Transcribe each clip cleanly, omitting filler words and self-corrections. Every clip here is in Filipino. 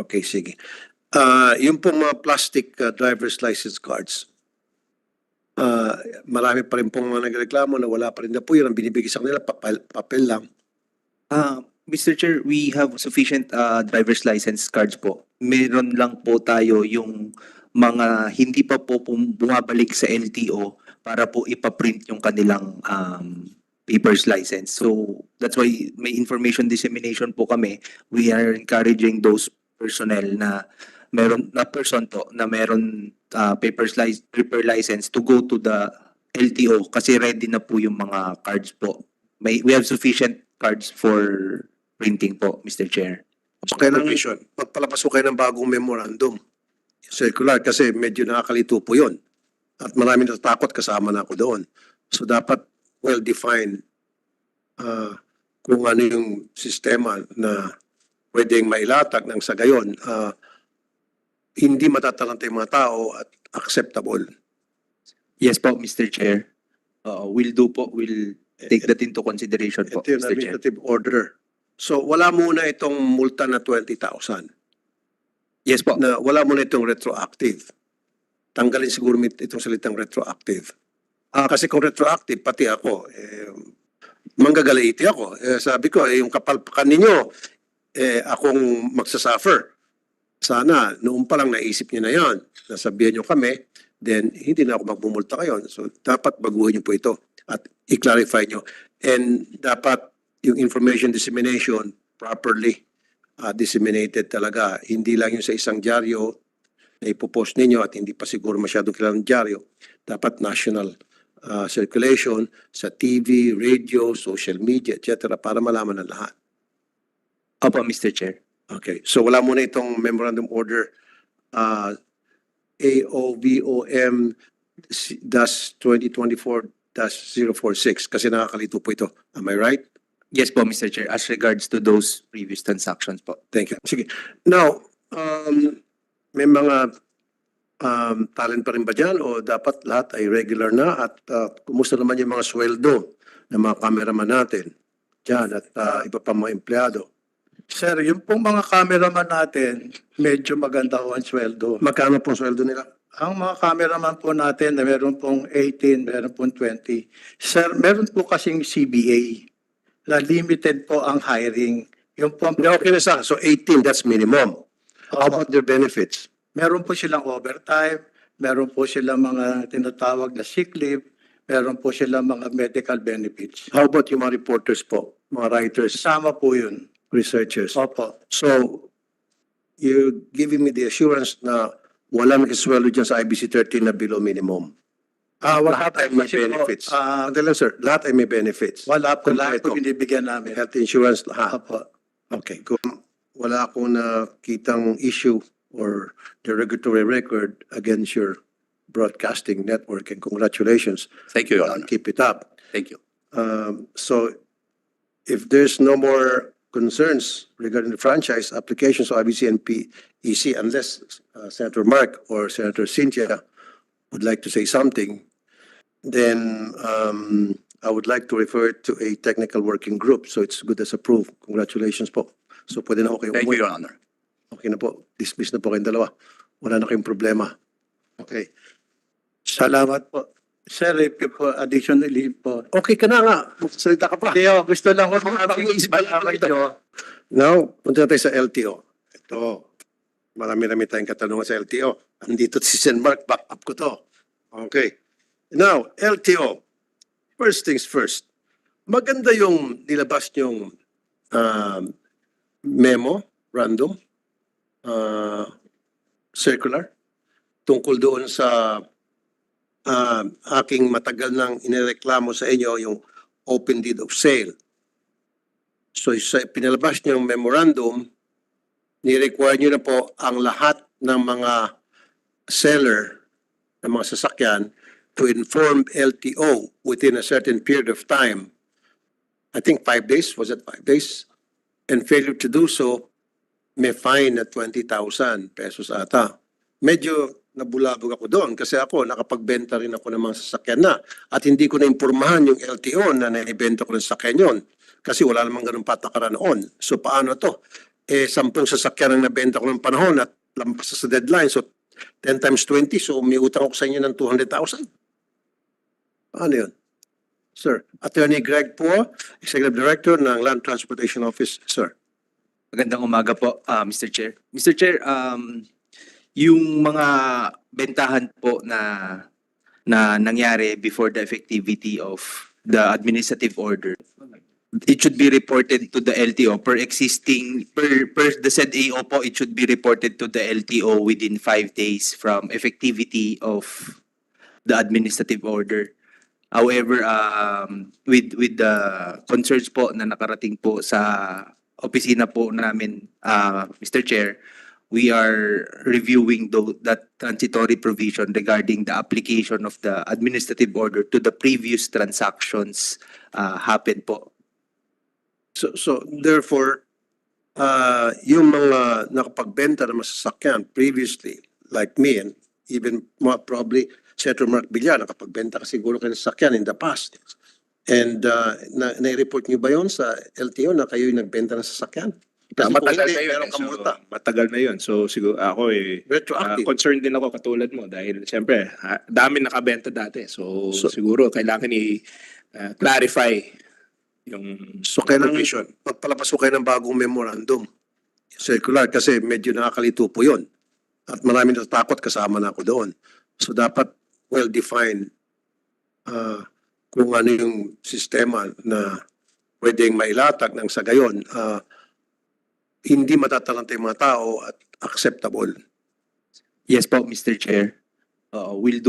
Okay, sige. Yung pong mga plastic driver's license cards, marami pa rin pong mga nagreklamo na wala pa rin na po yun. Ang binibigay sa kanila, papel lang. Mr. Chair, we have sufficient driver's license cards po. Meron lang po tayo yung mga hindi pa po bumabalik sa LTO para po ipaprint yung kanilang paper's license. So that's why may information dissemination po kami. We are encouraging those personnel na meron na person to na meron paper license to go to the LTO kasi ready na po yung mga cards po. We have sufficient cards for printing po, Mr. Chair. So kailangan magpalabas ko kayo ng bagong memorandum circular kasi medyo nakakalito po yun. At marami natatakot kasama na ako doon. So dapat well-defined kung ano yung sistema na pwedeng mailatag ng sa gayon hindi matatalanta yung mga tao at acceptable. Yes po, Mr. Chair. We'll do po. We'll take that into consideration po, Ito yung Mr. Chair. administrative order. So wala muna itong multa na 20,000. Yes po. Na wala muna itong retroactive. Tanggalin siguro itong salitang retroactive. Kasi kung retroactive, pati ako, manggagalaiti ako. Sabi ko, yung kapalpakan ninyo, akong magsasuffer. Sana, noon pa lang naisip niyo na yan. Nasabihan niyo kami, then hindi na ako magmumulta kayo. So dapat baguhin niyo po ito at i-clarify niyo. And dapat yung information dissemination properly disseminated talaga. Hindi lang yung sa isang dyaryo na ipopost ninyo at hindi pa siguro masyadong kilalang dyaryo. Dapat national circulation sa TV, radio, social media, etc. para malaman ng lahat. Opo, Mr. Chair. Okay. So wala muna itong memorandum order AOVOM-2024-046 kasi nakakalito po ito. Am I right? Yes po, Mr. Chair. As regards to those previous transactions po. Thank you. Sige. Now, may mga talent pa rin ba dyan o dapat lahat ay regular na at kumusta naman yung mga sweldo ng mga cameraman natin dyan at iba pa mga empleyado? Sir, yung pong mga cameraman natin, medyo maganda ho ang sweldo. Magkano pong sweldo nila? Ang mga cameraman po natin, meron pong 18, meron pong 20. Sir, meron po kasing CBA na limited po ang hiring. Yung po, Okay na sa so 18, that's minimum. How about their benefits? meron po silang overtime, meron po silang mga tinatawag na sick leave, meron po silang mga medical benefits. How about yung mga reporters po, mga writers, Kasama po yun. researchers? Opo. So, you're giving me the assurance na walang nakisweldo dyan sa IBC 13 na below minimum. Wala Lahat ay may kasi po, benefits. ah, Sir, lahat ay may benefits. wala po, lahat po Kompleto. binibigyan namin. Health insurance, lahat. Opo. Okay. Kung wala akong nakitang issue or derogatory record against your broadcasting network, and congratulations. Thank you, Your Honor. Keep it up. Thank you. So, if there's no more concerns regarding the franchise applications of IBC and PEC, unless Senator Mark or Senator Cynthia would like to say something, then I would like to refer it to a technical working group. So it's good as approved. Congratulations po. So pwede na ako kayong Thank umuwi. you, Your Honor. Okay na po. Dismiss na po kayong dalawa. Wala na kayong problema. Okay. Salamat po. Sir, if you po, additionally po. Okay ka na nga. Magsalita ka pa. Hindi ako, gusto lang ko Pag-iisip lang malaman ito. nyo. Now, punta na tayo sa LTO. Ito, marami-rami tayong katanungan sa LTO. Andito si Sen Mark, back up ko to. Okay. Now, LTO. First things first. Maganda yung nilabas yung memo, random, circular, tungkol doon sa aking matagal nang inireklamo sa inyo yung open deed of sale. So sa pinalabas niyong memorandum, ni-require niyo na po ang lahat ng mga seller ng mga sasakyan to inform LTO within a certain period of time. I think 5 days, was it 5 days? And failure to do so, may fine na 20,000 pesos ata. Medyo nabulabog ako doon kasi ako nakapagbenta rin ako ng mga sasakyan na at hindi ko na-impormahan yung LTO na naibenta ko ng sasakyan yun kasi wala namang ganun patakaran noon. So paano to? 10 sasakyan ang nabenta ko ng panahon at lampas sa deadline. So, 10 times 20. So, may utang ako sa inyo ng 200,000. Paano yun? Sir, Attorney Greg Pua, Executive Director ng Land Transportation Office. Sir. Magandang umaga po, Mr. Chair. Mr. Chair, yung mga bentahan po na nangyari before the effectivity of the administrative order, it should be reported to the LTO per the said AO po, it should be reported to the LTO within 5 days from effectivity of the administrative order. However, with the concerns po na nakarating po sa opisina po namin, Mr. Chair, we are reviewing that transitory provision regarding the application of the administrative order to the previous transactions happened po. So therefore, yung mga nakapagbenta ng masasakyan previously, like me and even probably Senator Mark Bilang, nakapagbenta ka siguro kayo ng sasakyan in the past. And na-report niyo ba yun sa LTO na kayo yung nagbenta ng sasakyan? Kasi Matagal kung na hindi, yun. meron kang multa. Matagal na yun. So siguro ako Retroactive. concerned din ako katulad mo dahil siyempre dami nakabenta dati. So siguro kailangan i-clarify yung So kailangan provision. magpalabas ko kayo ng bagong memorandum circular kasi medyo nakakalito po yun. At maraming natatakot, kasama na ako doon. So dapat well-defined kung ano yung sistema na pwedeng mailatag ng sa gayon, hindi matatalanta yung mga tao at acceptable. Yes po, Mr. Chair. We'll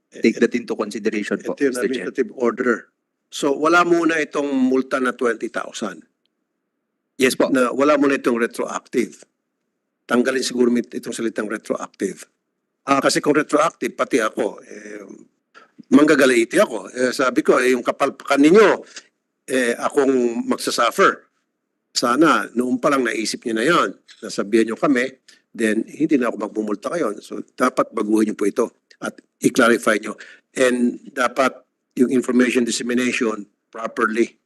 take that into consideration po, Ito yung Mr. Chair. administrative order. So wala muna itong multa na 20,000. Yes po. Na wala muna itong retroactive. Tanggalin siguro itong salitang retroactive. Kasi kung retroactive, pati ako, manggagalaiti ako. Sabi ko, yung kapalpakan ninyo, akong magsasuffer. Sana, noon pa lang naisip niyo na yan, nasabihan niyo kami, then hindi na ako magbumulta ngayon. So, dapat baguhin niyo po ito at i-clarify niyo. And dapat yung information dissemination properly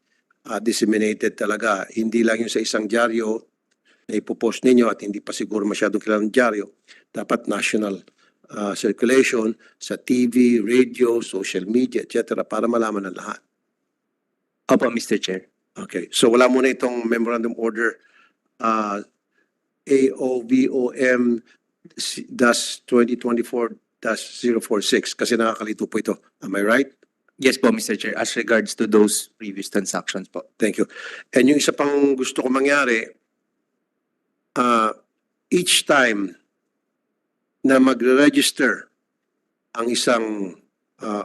disseminated talaga. Hindi lang yung sa isang dyaryo na ipopost ninyo at hindi pa siguro masyadong kilalang dyaryo. Dapat national circulation sa TV, radio, social media, etc. para malaman ng lahat. Opo, Mr. Chair. Okay. So wala muna itong memorandum order AOVOM-2024-046 kasi nakakalito po ito. Am I right? Yes po, Mr. Chair. As regards to those previous transactions po. Thank you. And yung isa pang gusto ko mangyari, each time na magre-register ang isang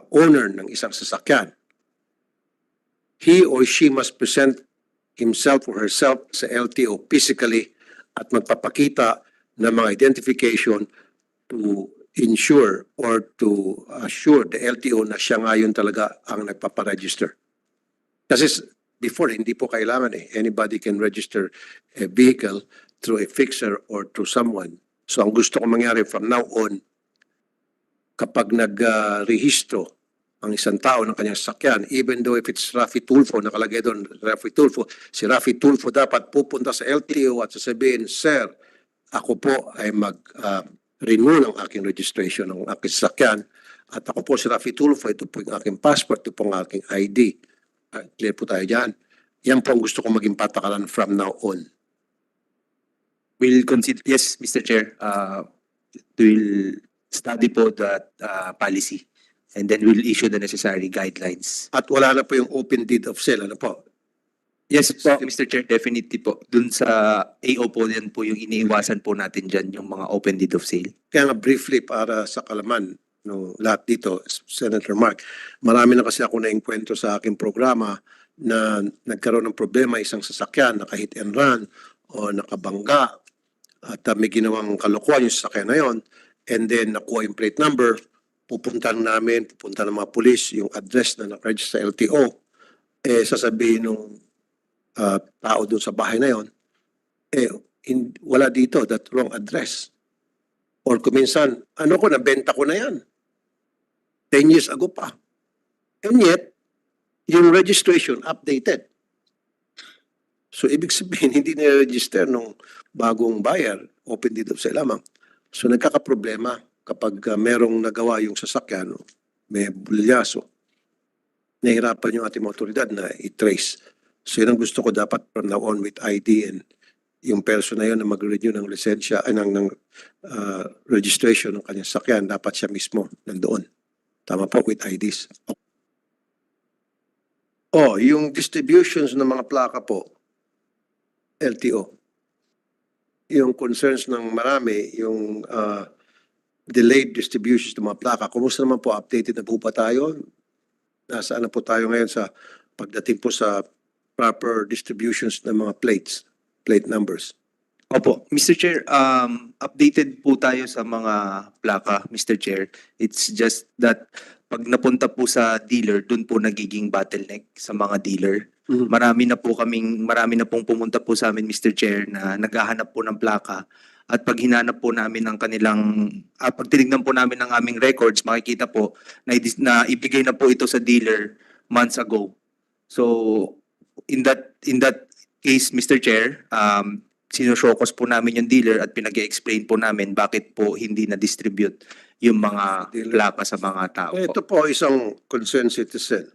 owner ng isang sasakyan, he or she must present himself or herself sa LTO physically at magpapakita ng mga identification to ensure or to assure the LTO na siya ngayon talaga ang nagpaparegister. Kasi before, hindi po kailangan anybody can register a vehicle through a fixer or through someone. So ang gusto ko mangyari from now on, kapag nag-rehistro ang isang tao ng kanyang sasakyan, even though if it's Raffy Tulfo, nakalagay doon Raffy Tulfo, si Raffy Tulfo dapat pupunta sa LTO at sasabihin, Sir, ako po ay mag-renew ng aking registration ng aking sasakyan at ako po si Raffy Tulfo, ito po yung aking passport, ito po ang aking ID. Clear po tayo dyan. Yan po ang gusto ko maging patakaran from now on. We'll consider, yes, Mr. Chair, we'll study po that policy and then we'll issue the necessary guidelines. At wala na po yung open deed of sale, ano po? Yes po, Mr. Chair, definitely po. Dun sa AO po yan po yung iniiwasan po natin dyan, yung mga open deed of sale. Kaya nga briefly para sa kalaman no lahat dito, Senator Mark, marami na kasi ako na-enkwentro sa aking programa na nagkaroon ng problema isang sasakyan, naka-hit and run o nakabangga at may ginawang kalokohan yung sasakyan na yon, and then nakuha yung plate number, pupunta ng mga pulis yung address na nakaregister sa LTO, sasabihin nung tao doon sa bahay na yon, wala dito, that wrong address. Or kuminsan, nabenta ko na yan. 10 years ago pa. And yet, yung registration updated. So ibig sabihin, hindi na-register nung bagong buyer, open deed of sale lamang. So nagkakaproblema kapag merong nagawa yung sasakyan, may bulyaso, nahihirapan yung ating mga otoridad na i-trace. So yun ang gusto ko dapat from now on with ID and yung person na yun na mag-renew ng lisensya, ng registration ng kanyang sasakyan, dapat siya mismo nandoon. Tama po, with IDs. Yung distributions ng mga plaka po, LTO. Yung concerns ng marami, yung delayed distributions ng mga plaka. Kumusta naman po, updated na po ba tayo? Nasaan na po tayo ngayon sa pagdating po sa proper distributions ng mga plate numbers? Opo, Mr. Chair, updated po tayo sa mga plaka, Mr. Chair. It's just that pag napunta po sa dealer, dun po nagiging bottleneck sa mga dealer. Mhm. Marami na pong pumunta po sa amin, Mr. Chair, na naghahanap po ng plaka. At pag hinanap po namin ng kanilang, pag tinignan po namin ng aming records, makikita po na ibigay na po ito sa dealer months ago. So, in that case, Mr. Chair, sinushokos po namin yung dealer at pinag-explain po namin bakit po hindi na-distribute yung mga plaka sa mga tao po. Ito po isang concerned citizen,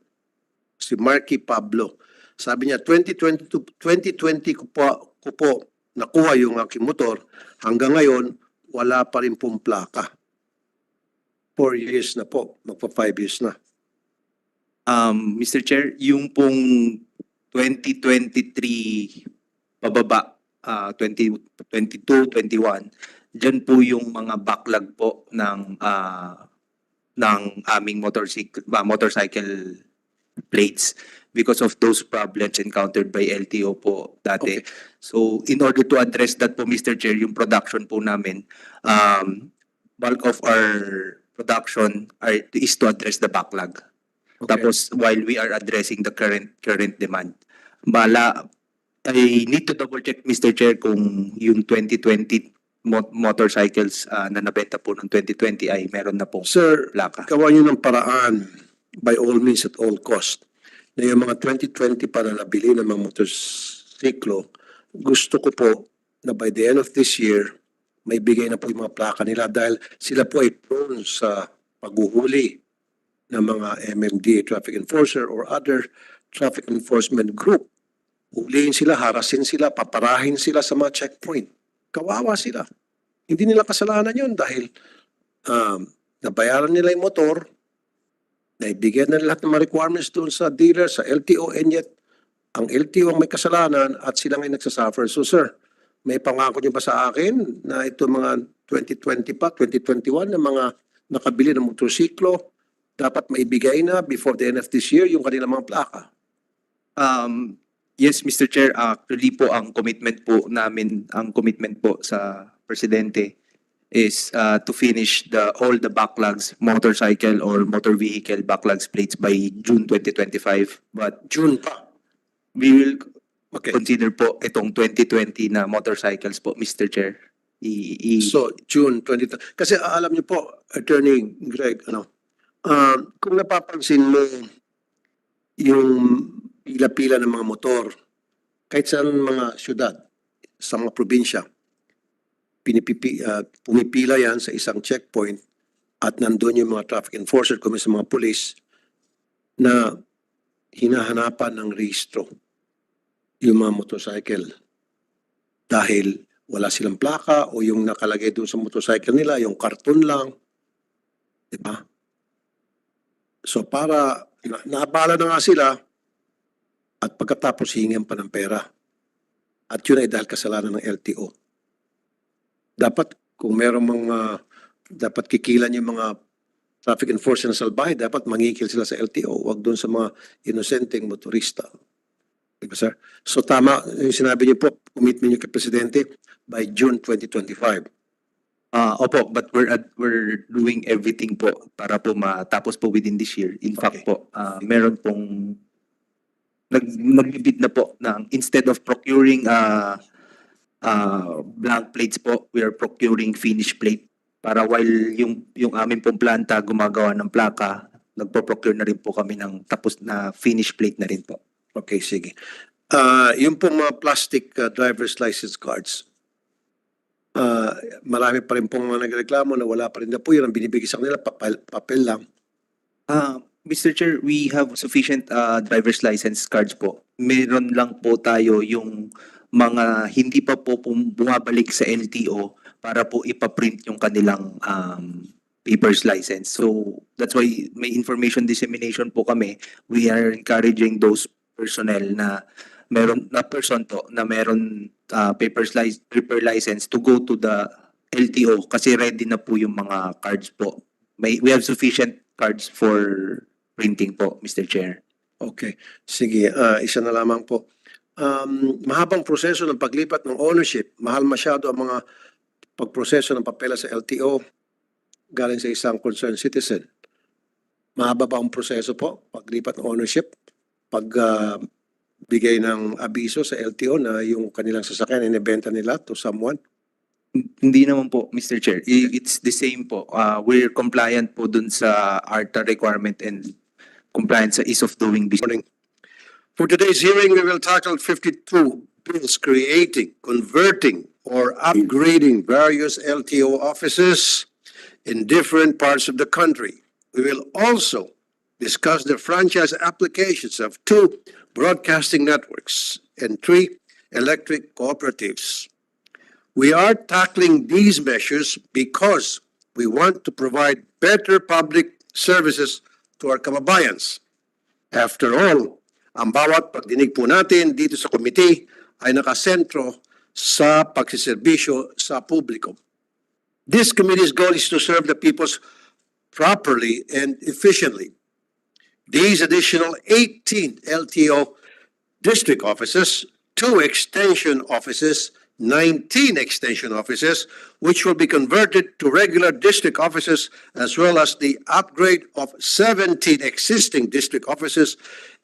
si Marky Pablo. Sabi niya, 2020 ko po nakuha yung aking motor. Hanggang ngayon, wala pa rin pong plaka. 4 years na po, magpa 5 years na. Mr. Chair, yung pong 2023 pababa, 2022, 21, dyan po yung mga backlog po ng aming motorcycle plates because of those problems encountered by LTO po dati. Okay. So in order to address that po, Mr. Chair, yung production po namin, bulk of our production is to address the backlog. Okay. Tapos while we are addressing the current demand, I need to double check, Mr. Chair, kung yung 2020 motorcycles na nabenta po ng 2020 ay meron na pong Sir, plaka. gawa niyo ng paraan by all means at all cost na yung mga 2020 para nabili ng mga motorsiklo, gusto ko po na by the end of this year, may bigay na po yung mga plaka nila dahil sila po ay prone sa paghuhuli ng mga MMDA traffic enforcer or other traffic enforcement group. Huliin sila, harasin sila, paparahin sila sa mga checkpoint. Kawawa sila. Hindi nila kasalanan yun dahil nabayaran nila yung motor, naibigyan na lahat ng mga requirements doon sa dealer, sa LTO, and yet ang LTO ang may kasalanan at sila ngay nagsasuffer. So sir, may pangako niyo ba sa akin na ito mga 2020 pa, 2021 na mga nakabili ng motorsiklo, dapat maibigay na before the end of this year yung kanilang mga plaka? Yes, Mr. Chair, actually po ang commitment po sa Presidente is to finish all the backlogs, motorcycle or motor vehicle backlogs plates by June 2025. But June pa. we will Okay. consider po itong 2020 na motorcycles po, Mr. Chair. So, June 20. Kasi alam niyo po, Attorney Greg, kung napapansin mo yung pila-pila ng mga motor, kahit sa mga syudad, sa mga probinsya, pumipila yan sa isang checkpoint at nandun yung mga traffic enforcer, kung sa mga police, na hinahanapan ng rehistro yung mga motorcycle dahil wala silang plaka o yung nakalagay doon sa motorcycle nila, yung karton lang. Diba? So para naabala na nga sila at pagkatapos hingin pa ng pera. At yun ay dahil kasalanan ng LTO. Dapat kung merong mga dapat kikilan yung mga traffic enforcer na salbahe, dapat mangikil sila sa LTO, wag doon sa mga inosenteng motorista. Diba, sir? So tama, yung sinabi niyo po, commitment niyo kay Presidente by June 2025. Opo, but we're doing everything po para po matapos po within this year. In fact po, meron pong nagbibid na po ng instead of procuring blank plates po, we are procuring finished plate para while yung aming pong planta gumagawa ng plaka, nagpo-procure na rin po kami ng tapos na finished plate na rin po. Okay, sige. Yung pong mga plastic driver's license cards, marami pa rin pong mga nagreklamo na wala pa rin na po yun. Ang binibigay sa kanila, papel lang. Mr. Chair, we have sufficient driver's license cards po. Meron lang po tayo yung mga hindi pa po bumabalik sa LTO para po ipaprint yung kanilang papers license. So that's why may information dissemination po kami. We are encouraging those personnel na meron na person to na meron paper license to go to the LTO kasi ready na po yung mga cards po. We have sufficient cards for printing po, Mr. Chair. Okay. Sige, isa na lamang po. Mahabang proseso ng paglipat ng ownership. Mahal masyado ang mga pagproseso ng papela sa LTO galing sa isang concerned citizen. Mahaba ba ang proseso po? Paglipat ng ownership? Bigay ng abiso sa LTO na yung kanilang sasakyan inibenta nila to someone? Hindi naman po, Mr. Chair. It's the same po. We're compliant po dun sa ARTA requirement and compliance sa ease of doing business. For today's hearing, we will tackle 52 bills creating, converting, or upgrading various LTO offices in different parts of the country. We will also discuss the franchise applications of 2 broadcasting networks and 3 electric cooperatives. We are tackling these measures because we want to provide better public services to our kababayans. After all, ang bawat pagdinig po natin dito sa committee ay nakasentro sa pagsiservisyo sa publiko. This committee's goal is to serve the people properly and efficiently. These additional 18 LTO district offices, 2 extension offices, 19 extension offices, which will be converted to regular district offices, as well as the upgrade of 17 existing district offices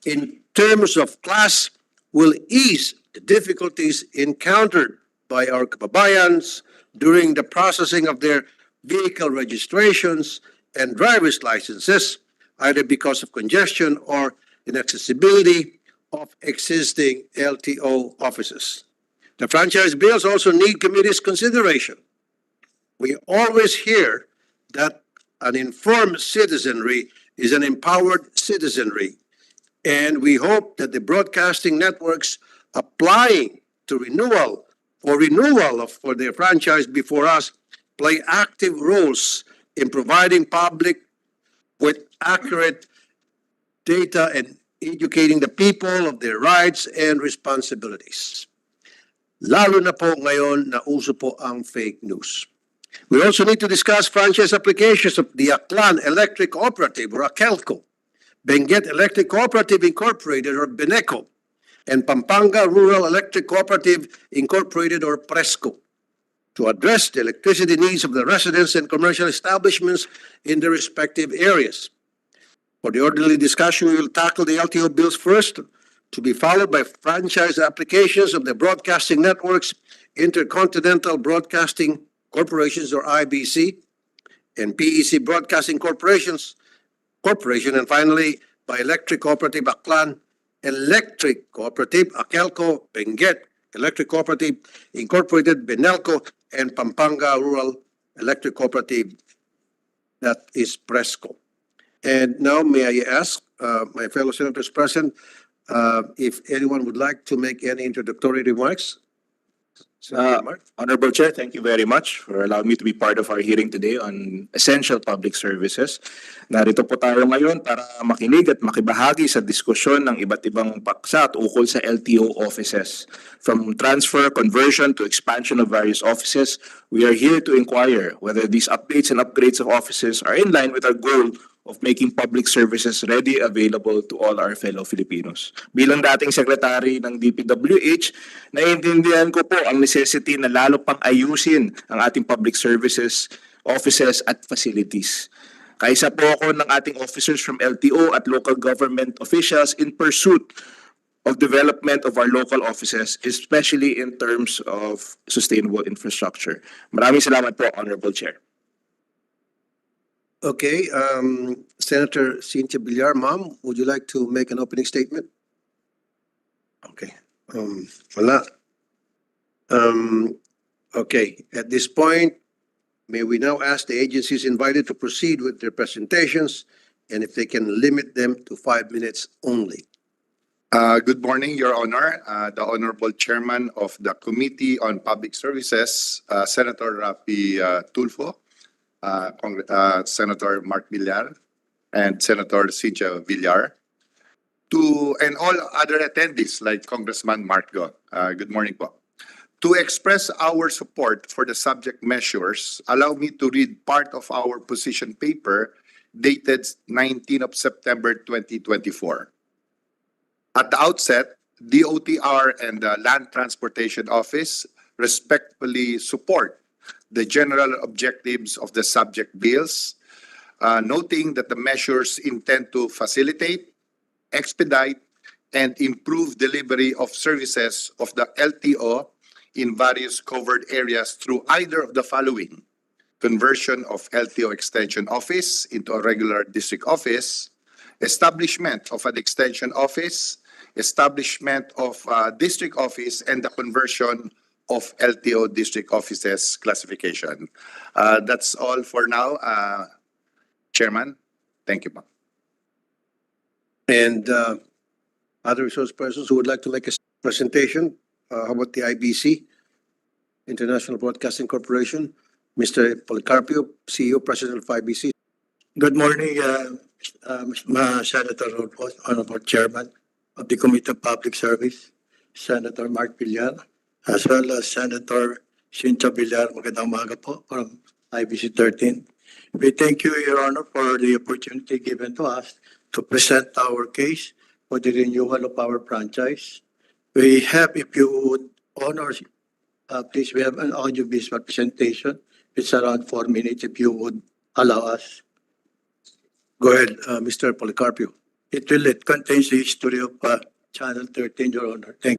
in terms of class, will ease the difficulties encountered by our kababayans during the processing of their vehicle registrations and driver's licenses, either because of congestion or inaccessibility of existing LTO offices. The franchise bills also need committee's consideration. We always hear that an informed citizenry is an empowered citizenry, and we hope that the broadcasting networks applying to renewal for their franchise before us play active roles in providing public with accurate data and educating the people of their rights and responsibilities. Lalo na po ngayon na uso po ang fake news. We also need to discuss franchise applications of the Aklan Electric Cooperative or AKELCO, Benguet Electric Cooperative Incorporated or BENECO, and Pampanga Rural Electric Cooperative Incorporated or PRESCO to address the electricity needs of the residents and commercial establishments in their respective areas. For the orderly discussion, we will tackle the LTO bills first, to be followed by franchise applications of the broadcasting networks, Intercontinental Broadcasting Corporations or IBC, and PEC Broadcasting Corporation, and finally by Electric Cooperative Aklan, Electric Cooperative, AKELCO, Benguet Electric Cooperative Incorporated, BENELCO, and Pampanga Rural Electric Cooperative, that is PRESCO. And now may I ask my fellow senators present if anyone would like to make any introductory remarks? Honorable Chair, thank you very much for allowing me to be part of our hearing today on essential public services. Narito po tayo ngayon para makinig at makibahagi sa diskusyon ng iba't ibang paksa at ukol sa LTO offices. From transfer, conversion to expansion of various offices, we are here to inquire whether these updates and upgrades of offices are in line with our goal of making public services ready, available to all our fellow Filipinos. Bilang dating sekretary ng DPWH, naiintindihan ko po ang necessity na lalo pang ayusin ang ating public services, offices at facilities. Kaisa po ako ng ating officers from LTO at local government officials in pursuit of development of our local offices, especially in terms of sustainable infrastructure. Maraming salamat po, Honorable Chair. Okay, Senator Cynthia Villar, ma'am, would you like to make an opening statement? Okay, Wala. Okay, at this point, may we now ask the agencies invited to proceed with their presentations, and if they can limit them to 5 minutes only. Good morning, Your Honor. The Honorable Chairman of the Committee on Public Services, Senator Raffy Tulfo, Senator Mark Villar, and Senator Cynthia Villar, and all other attendees like Congressman Mark Go. Good morning po. To express our support for the subject measures, allow me to read part of our position paper dated 19 of September 2024. At the outset, DOTR and the Land Transportation Office respectfully support the general objectives of the subject bills, noting that the measures intend to facilitate, expedite, and improve delivery of services of the LTO in various covered areas through either of the following: conversion of LTO Extension Office into a regular district office, establishment of an extension office, establishment of a district office, and the conversion of LTO district offices classification. That's all for now, Chairman. Thank you, ma'am. And other resource persons who would like to make a presentation, how about the IBC, International Broadcasting Corporation? Mr. Policarpio, CEO, President of IBC. Good morning, Senator Raffy, Honorable Chairman of the Committee on Public Service, Senator Mark Villar, as well as Senator Cynthia Villar. Magandang umaga po from IBC 13. We thank you, Your Honor, for the opportunity given to us to present our case for the renewal of our franchise. We have, if you would honor, please, we have an audio-visual presentation. It's around 4 minutes, if you would allow us. Go ahead, Mr. Policarpio. It contains the history of Channel 13, Your Honor. Thank you.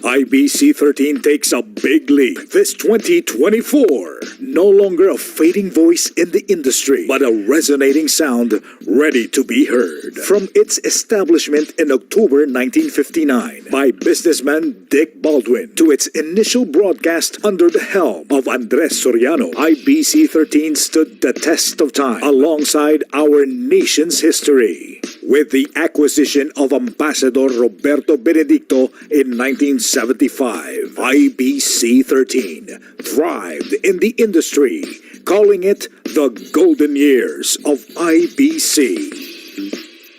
IBC 13 takes a big leap this 2024. No longer a fading voice in the industry, but a resonating sound ready to be heard. From its establishment in October 1959 by businessman Dick Baldwin to its initial broadcast under the helm of Andres Soriano, IBC 13 stood the test of time alongside our nation's history. With the acquisition of Ambassador Roberto Benedicto in 1975, IBC 13 thrived in the industry, calling it the golden years of IBC.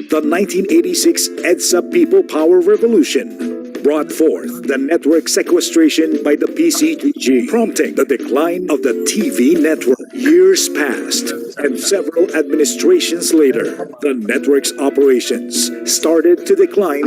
The 1986 EDSA People Power Revolution brought forth the network sequestration by the PCTG, prompting the decline of the TV network. Years passed, and several administrations later, the network's operations started to decline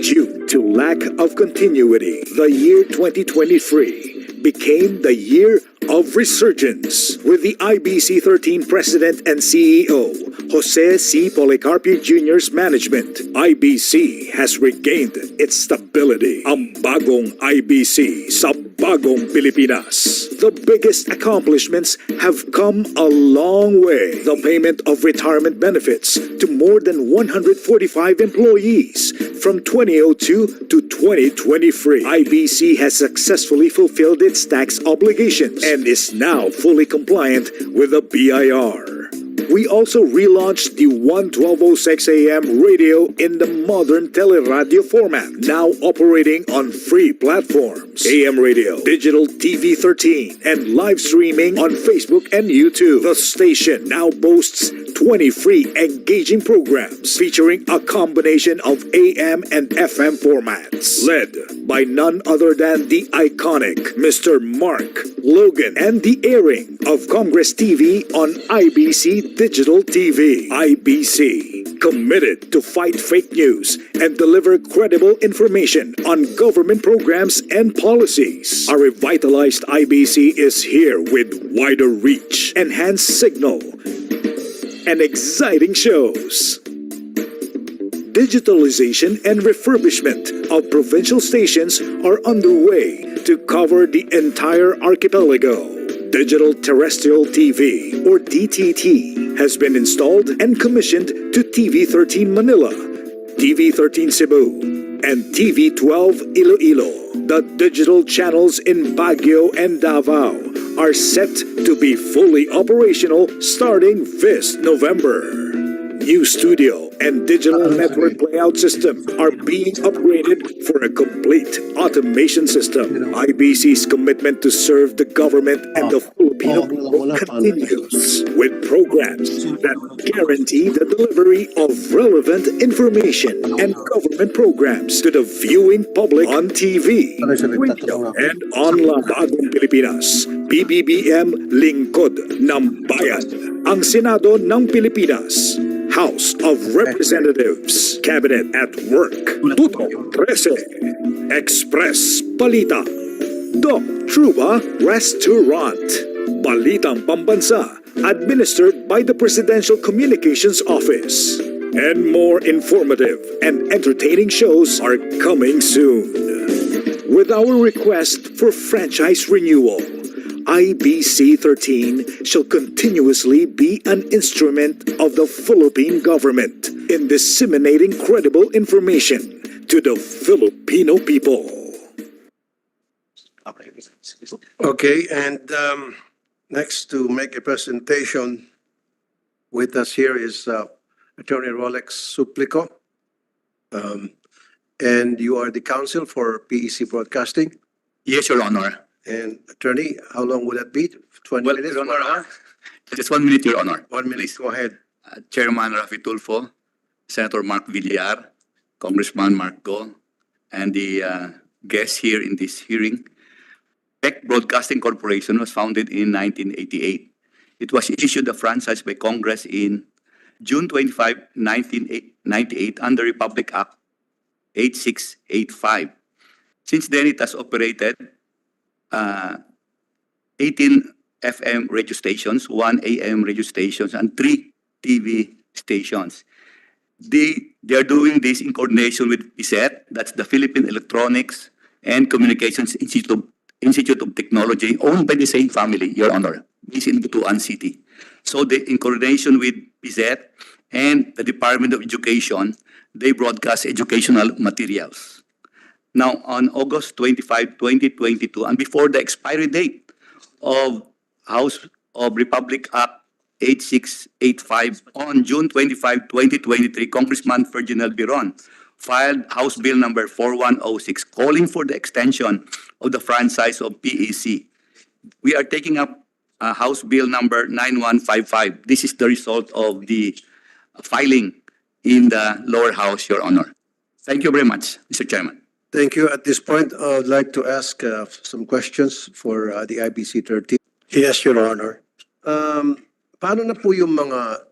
due to lack of continuity. The year 2023 became the year of resurgence with the IBC 13 President and CEO, Jose C. Policarpio Jr.'s management. IBC has regained its stability. Ang bagong IBC sa bagong Pilipinas. The biggest accomplishments have come a long way. The payment of retirement benefits to more than 145 employees from 2002 to 2023. IBC has successfully fulfilled its tax obligations and is now fully compliant with the BIR. We also relaunched the 1206 AM radio in the modern teleradio format, now operating on free platforms, AM radio, digital TV 13, and live streaming on Facebook and YouTube. The station now boasts 20 free engaging programs featuring a combination of AM and FM formats, led by none other than the iconic Mr. Mark Logan, and the airing of Congress TV on IBC Digital TV. IBC, committed to fight fake news and deliver credible information on government programs and policies. A revitalized IBC is here with wider reach, enhanced signal, and exciting shows. Digitalization and refurbishment of provincial stations are underway to cover the entire archipelago. Digital Terrestrial TV, or DTT, has been installed and commissioned to TV 13 Manila, TV 13 Cebu, and TV12 Iloilo. The digital channels in Baguio and Davao are set to be fully operational starting this November. New studio and digital network layout system are being upgraded for a complete automation system. IBC's commitment to serve the government and the Filipino people continues with programs that guarantee the delivery of relevant information and government programs to the viewing public on TV, radio, and online. Bagong Pilipinas, PBBM Lingkod ng Bayan, ang Senado ng Pilipinas, House of Representatives, Cabinet at Work, Tuto 13, Express Balita, Doc Truba Restaurant, Balitang Pambansa, administered by the Presidential Communications Office. And more informative and entertaining shows are coming soon. With our request for franchise renewal, IBC 13 shall continuously be an instrument of the Philippine government in disseminating credible information to the Filipino people. Okay, and next to make a presentation with us here is Attorney Rolex Suplico. And you are the counsel for PEC Broadcasting. Yes, Your Honor. And attorney, how long will that be? 20 Well, minutes? Your Honor, just 1 minute, Your Honor. 1 minute, go ahead. Chairman Raffy Tulfo, Senator Mark Villar, Congressman Mark Go, and the guests here in this hearing. Tech Broadcasting Corporation was founded in 1988. It was issued a franchise by Congress in June 25, 1998 under Republic Act 8685. Since then, it has operated 18 FM radio stations, 1 AM radio stations, and 3 TV stations. They are doing this in coordination with PISET, that's the Philippine Electronics and Communications Institute of Technology, owned by the same family, Your Honor, based in Butuan City. So they, in coordination with PISET and the Department of Education, they broadcast educational materials. Now, on August 25, 2022, and before the expiry date of House of Republic Act 8685, on June 25, 2023, Congressman Ferdinand Biron filed House Bill number 4106, calling for the extension of the franchise of PEC. We are taking up House Bill number 9155. This is the result of the filing in the lower house, Your Honor. Thank you very much, Mr. Chairman. Thank you. At this point, I would like to ask some questions for the IBC 13. Yes, Your Honor. Paano na po yung mga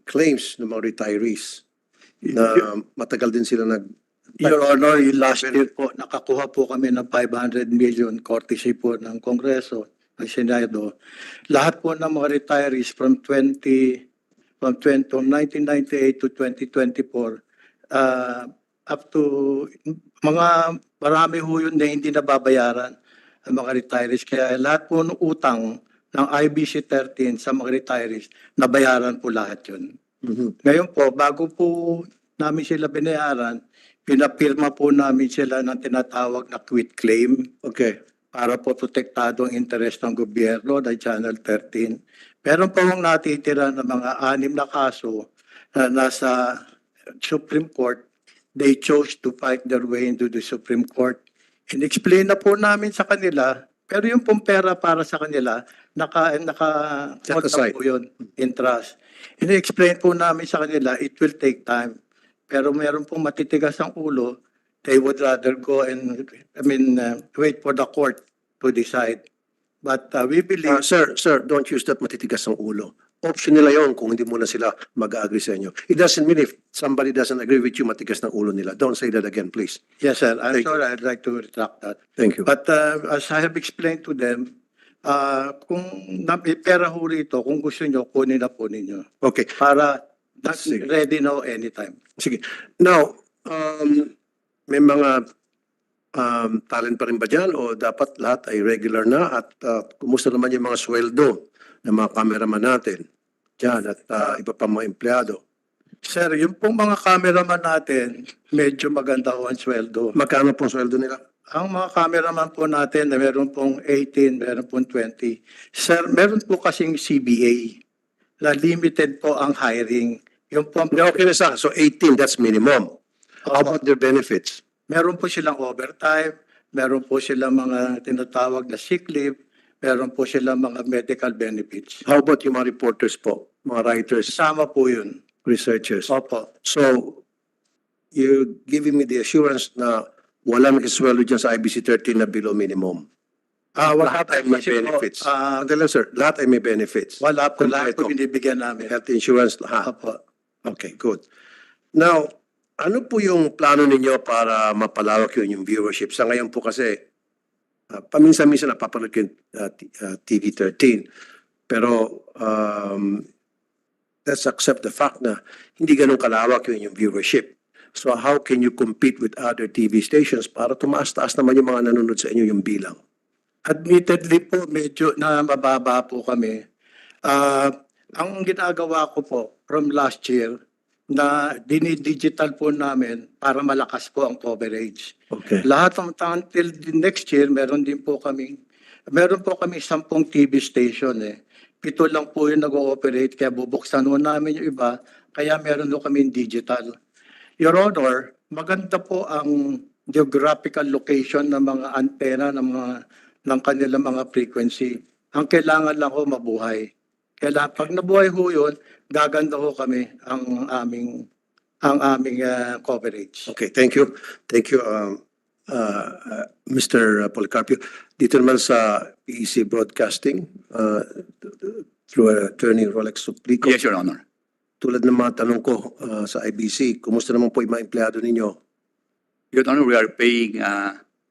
claims ng mga retirees na matagal din sila Your Honor, yung last year po, nakakuha po kami ng 500 million courtesy po ng Kongreso, ng Senado. Lahat po ng mga retirees from 1998 to 2024, up to marami ho yun na hindi nababayaran ang mga retirees. Kaya lahat po ng utang ng IBC 13 sa mga retirees, nabayaran po lahat yun. Ngayon po, bago po namin sila binayaran, pinapirma po namin sila ng tinatawag na quit claim. Okay. Para po protektado ang interest ng gobyerno na Channel 13. Meron pa hong natitira na mga 6 na kaso na nasa Supreme Court. They chose to fight their way into the Supreme Court. In-explain na po namin sa kanila, pero yung pong pera para sa kanila, Set aside. po yun, in trust. In-explain po namin sa kanila, it will take time. Pero meron pong matitigas ang ulo, they would rather go and, wait for the court to decide. But we believe... Sir, don't use that matitigas ng ulo. Option nila yon kung hindi muna sila mag-agree sa inyo. It doesn't mean if somebody doesn't agree with you, matigas ng ulo nila. Don't say that again, please. Yes, sir. I'm Thank sorry. I'd like to retract that. Thank you. But as I have explained to them, kung may pera ho rito, kung gusto nyo, kunin na po ninyo. Okay. Para Sige. ready now anytime. Sige. Now, may mga talent pa rin ba dyan o dapat lahat ay regular na at kumusta naman yung mga sweldo ng mga cameraman natin dyan at iba pa mga empleyado? Sir, yung pong mga cameraman natin, medyo maganda ho ang sweldo. Magkano po sweldo nila? Ang mga cameraman po natin, meron pong 18, meron pong 20. Sir, meron po kasing CBA na limited po ang hiring. Yung po, Okay na sa, so 18, that's minimum. How about their benefits? meron po silang overtime, meron po silang mga tinatawag na sick leave, meron po silang mga medical benefits. How about yung mga reporters po, mga writers, Kasama po yun. researchers? Opo. So, you're giving me the assurance na walang isweldo dyan sa IBC 13 na below minimum. Wala Lahat ay po may kasi po, benefits. Sandali lang, sir. Lahat ay may benefits. wala po lahat po Kompleto. binibigyan namin. Health insurance, lahat. Opo. Okay, good. Now, ano po yung plano ninyo para mapalawak yung viewership? Sa ngayon po kasi, paminsan-minsan napapanood ko yung TV13. Pero, let's accept the fact na hindi ganun kalawak yung viewership. So how can you compete with other TV stations para tumaas-taas naman yung mga nanonood sa inyo yung bilang? Admittedly po, medyo na mababa po kami. Ang ginagawa ko po from last year, na dinidigital po namin para malakas po ang coverage. Okay. Lahat until the next year, meron po kami 10 TV station eh. 7 lang po yung nag-ooperate, kaya bubuksan ho namin yung iba, kaya meron ho kami digital. Your Honor, maganda po ang geographical location ng mga antena ng kanilang mga frequency. Ang kailangan lang ho mabuhay. Kaya pag nabuhay ho yun, gaganda ho kami ang aming coverage. Okay, thank you. Thank you, Mr. Policarpio. Dito naman sa PEC Broadcasting, through Attorney Rolex Suplico. Yes, Your Honor. Tulad ng mga tanong ko sa IBC, kumusta naman po yung mga empleyado ninyo? Your Honor, we are paying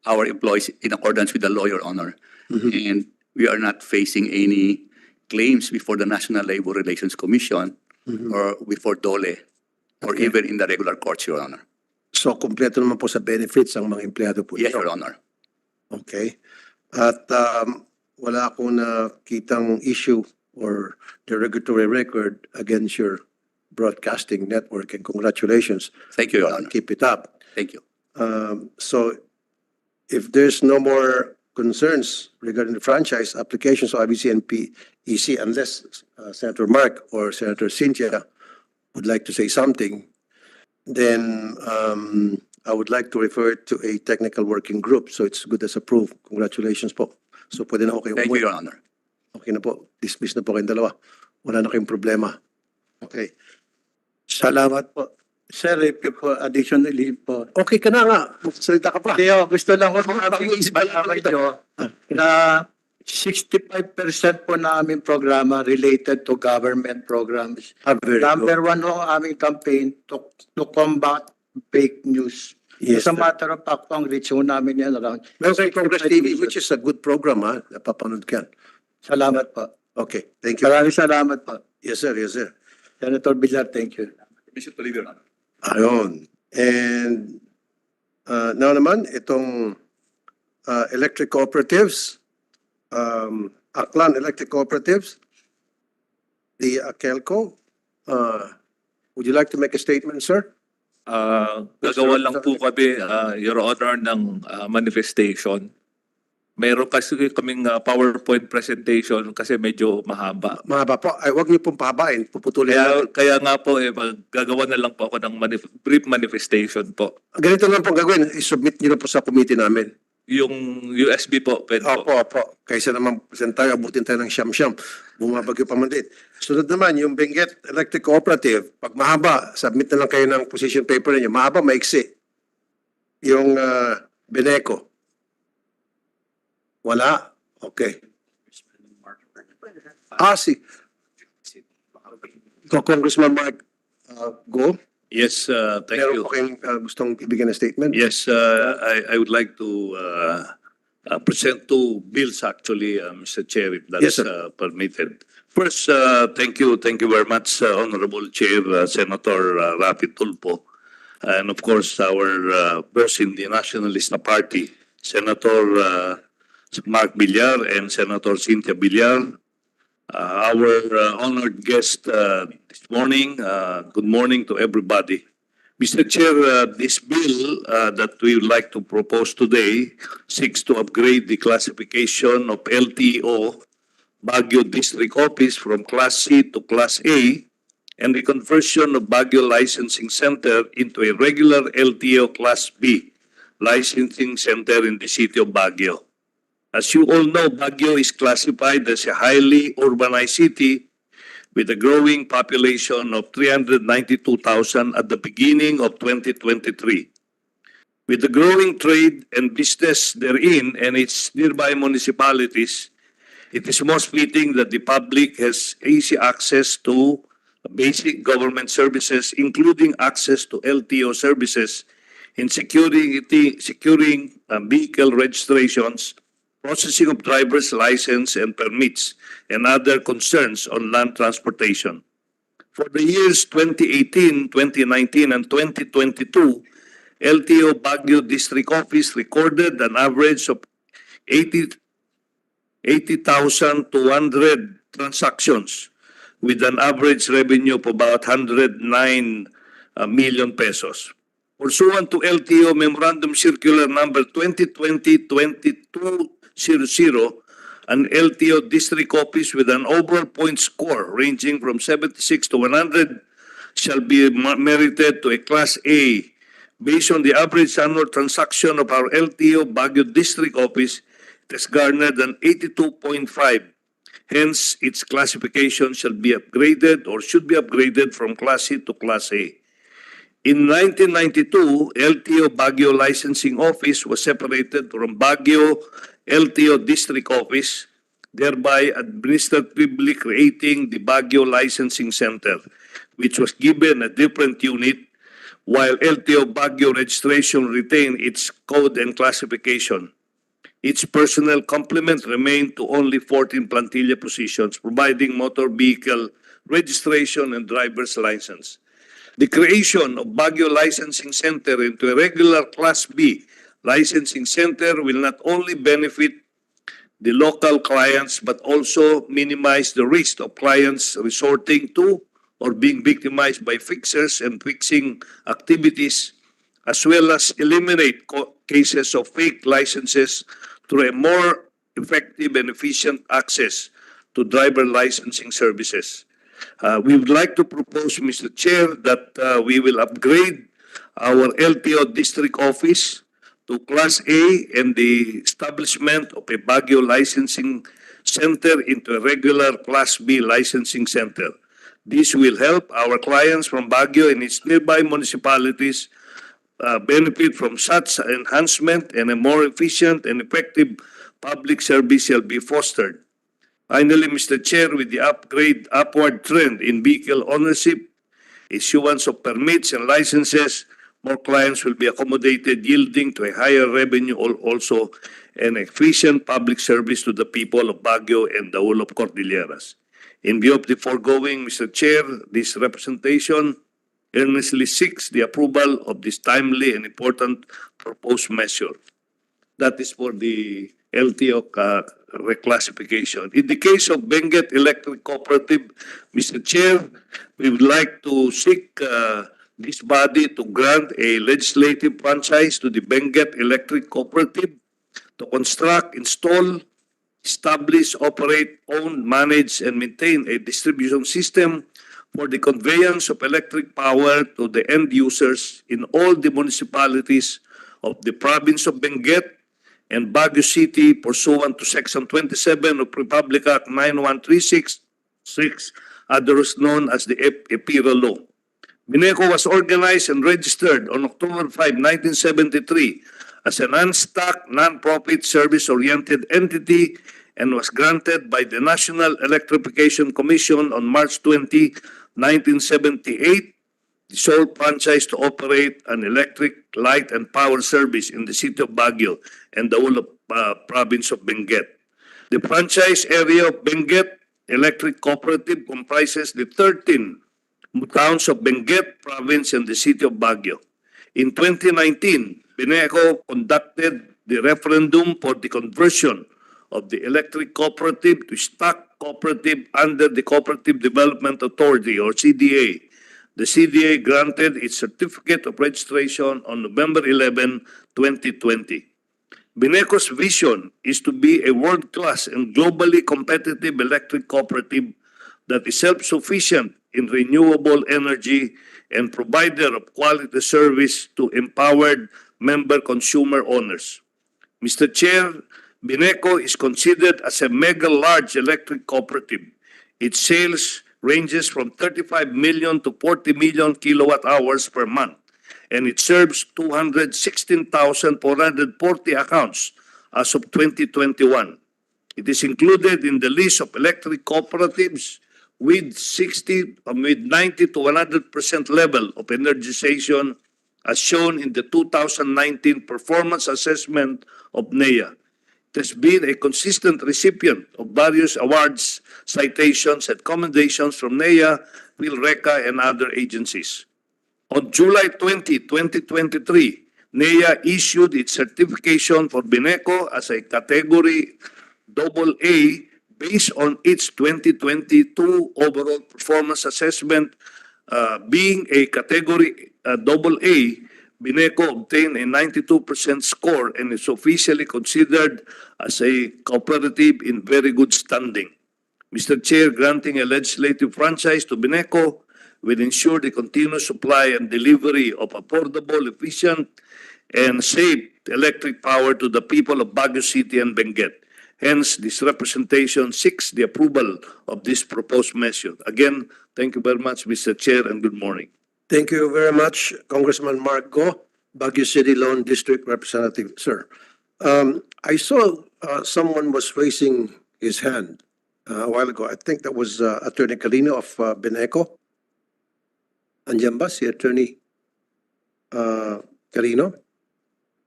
our employees in accordance with the law, Your Honor. And we are not facing any claims before the National Labor Relations Commission or before DOLE or Okay. even in the regular courts, Your Honor. So, kumpleto naman po sa benefits ang mga empleyado po Yes, ninyo? Your Honor. Okay. At wala akong nakitang issue or derogatory record against your broadcasting network, and congratulations. Thank you, Your Honor. Keep it up. Thank you. So if there's no more concerns regarding the franchise applications of IBC and PEC, unless Senator Mark or Senator Cynthia would like to say something, then I would like to refer it to a technical working group. So it's good as approved. Congratulations po. So pwede na ako kayo Thank you, umuwi. Your Honor. Okay na po. Dismiss na po kayong dalawa. Wala na kayong problema. Okay. Salamat po. Sir, if you po, additionally po, Okay ka na nga. Salita ka pa. Kaya gusto lang ko malaman nyo na 65% po na aming programa related to government programs. Very good. Number 1 ho ang aming campaign to combat fake news. Yes, As a sir. matter of fact, ang reach ho namin yan around. Meron kayong Congress TV, which is a good program, ha? Napapanood ka. Salamat po. Okay. Thank you. Maraming salamat po. Yes, sir. Yes, sir. Senator Villar, thank you. Mr. Your Honor. Ayon. And now naman, itong electric cooperatives, Aklan Electric Cooperatives, the AKELCO, would you like to make a statement, sir? Gagawa lang po kami, Your Honor, ng manifestation. Meron kasi kaming PowerPoint presentation kasi medyo mahaba. Mahaba po. Ay, huwag niyo pong pahabain. Puputulin natin. Kaya nga po, gagawa na lang po ako ng brief manifestation po. Ganito lang po gagawin. I-submit niyo na po sa committee namin. Yung USB po, pwede po. Opo. Kaysa naman present tayo, abutin tayo ng siyam-siyam. Bumabagyo pa man din. Sunod naman, yung Benguet Electric Cooperative, pag mahaba, submit na lang kayo ng position paper ninyo. Mahaba, maiksi. Yung Beneco. Wala? Okay. Congressman Mark, go. Yes, thank Meron you. po kayong gustong ibigay na statement? Yes, I would like to present two bills actually, Mr. Chair, if Yes, that's sir. permitted. First, thank you very much, Honorable Chair, Senator Raffy Tulfo, and of course our boss in the Nationalist Party, Senator Mark Villar and Senator Cynthia Villar, our honored guest this morning. Good morning to everybody. Mr. Chair, this bill that we would like to propose today seeks to upgrade the classification of LTO Baguio District Office from Class C to Class A and the conversion of Baguio Licensing Center into a regular LTO Class B licensing center in the city of Baguio. As you all know, Baguio is classified as a highly urbanized city with a growing population of 392,000 at the beginning of 2023. With the growing trade and business therein and its nearby municipalities, it is most fitting that the public has easy access to basic government services, including access to LTO services in securing vehicle registrations, processing of driver's license and permits, and other concerns on land transportation. For the years 2018, 2019, and 2022, LTO Baguio District Office recorded an average of 80,200 transactions with an average revenue of about 109 million pesos. Pursuant to LTO Memorandum Circular Number 2020-2200, an LTO District Office with an overall point score ranging from 76 to 100 shall be merited to a Class A. Based on the average annual transaction of our LTO Baguio District Office, it has garnered an 82.5. Hence, its classification shall be upgraded or should be upgraded from Class C to Class A. In 1992, LTO Baguio Licensing Office was separated from Baguio LTO District Office, thereby administratively creating the Baguio Licensing Center, which was given a different unit, while LTO Baguio registration retained its code and classification. Its personnel complement remained to only 14 plantilla positions, providing motor vehicle registration and driver's license. The creation of Baguio Licensing Center into a regular Class B licensing center will not only benefit the local clients but also minimize the risk of clients resorting to or being victimized by fixers and fixing activities, as well as eliminate cases of fake licenses through a more effective and efficient access to driver licensing services. We would like to propose, Mr. Chair, that we will upgrade our LTO District Office to Class A and the establishment of a Baguio Licensing Center into a regular Class B licensing center. This will help our clients from Baguio and its nearby municipalities benefit from such enhancement, and a more efficient and effective public service shall be fostered. Finally, Mr. Chair, with the upward trend in vehicle ownership, issuance of permits and licenses, more clients will be accommodated, yielding to a higher revenue also and efficient public service to the people of Baguio and the whole of Cordilleras. In view of the foregoing, Mr. Chair, this representation earnestly seeks the approval of this timely and important proposed measure. That is for the LTO reclassification. In the case of Benguet Electric Cooperative, Mr. Chair, we would like to seek this body to grant a legislative franchise to the Benguet Electric Cooperative to construct, install, establish, operate, own, manage, and maintain a distribution system for the conveyance of electric power to the end users in all the municipalities of the province of Benguet and Baguio City pursuant to Section 27 of Republic Act 9136, others known as the EPIRA Law. Bineco was organized and registered on October 5, 1973 as an unstacked, non-profit, service-oriented entity and was granted by the National Electrification Commission on March 20, 1978, the sole franchise to operate an electric, light, and power service in the city of Baguio and the whole of province of Benguet. The franchise area of Benguet Electric Cooperative comprises the 13 towns of Benguet Province and the city of Baguio. In 2019, Bineco conducted the referendum for the conversion of the electric cooperative to stock cooperative under the Cooperative Development Authority or CDA. The CDA granted its certificate of registration on November 11, 2020. Bineco's vision is to be a world-class and globally competitive electric cooperative that is self-sufficient in renewable energy and provider of quality service to empowered member consumer owners. Mr. Chair, Bineco is considered as a mega large electric cooperative. Its sales ranges from 35 million to 40 million kilowatt hours per month, and it serves 216,440 accounts as of 2021. It is included in the list of electric cooperatives with 90 to 100% level of energization as shown in the 2019 performance assessment of NEA. It has been a consistent recipient of various awards, citations, and commendations from NEA, PhilReca, and other agencies. On July 20, 2023, NEA issued its certification for Bineco as a Category AA based on its 2022 overall performance assessment. Being a Category AA, Bineco obtained a 92% score and is officially considered as a cooperative in very good standing. Mr. Chair, granting a legislative franchise to Bineco will ensure the continuous supply and delivery of affordable, efficient, and safe electric power to the people of Baguio City and Benguet. Hence, this representation seeks the approval of this proposed measure. Again, thank you very much, Mr. Chair, and good morning. Thank you very much, Congressman Mark Go, Baguio City Lone District Representative, sir. I saw someone was raising his hand a while ago. I think that was Attorney Carino of Bineco. Andiyan ba si Attorney Carino?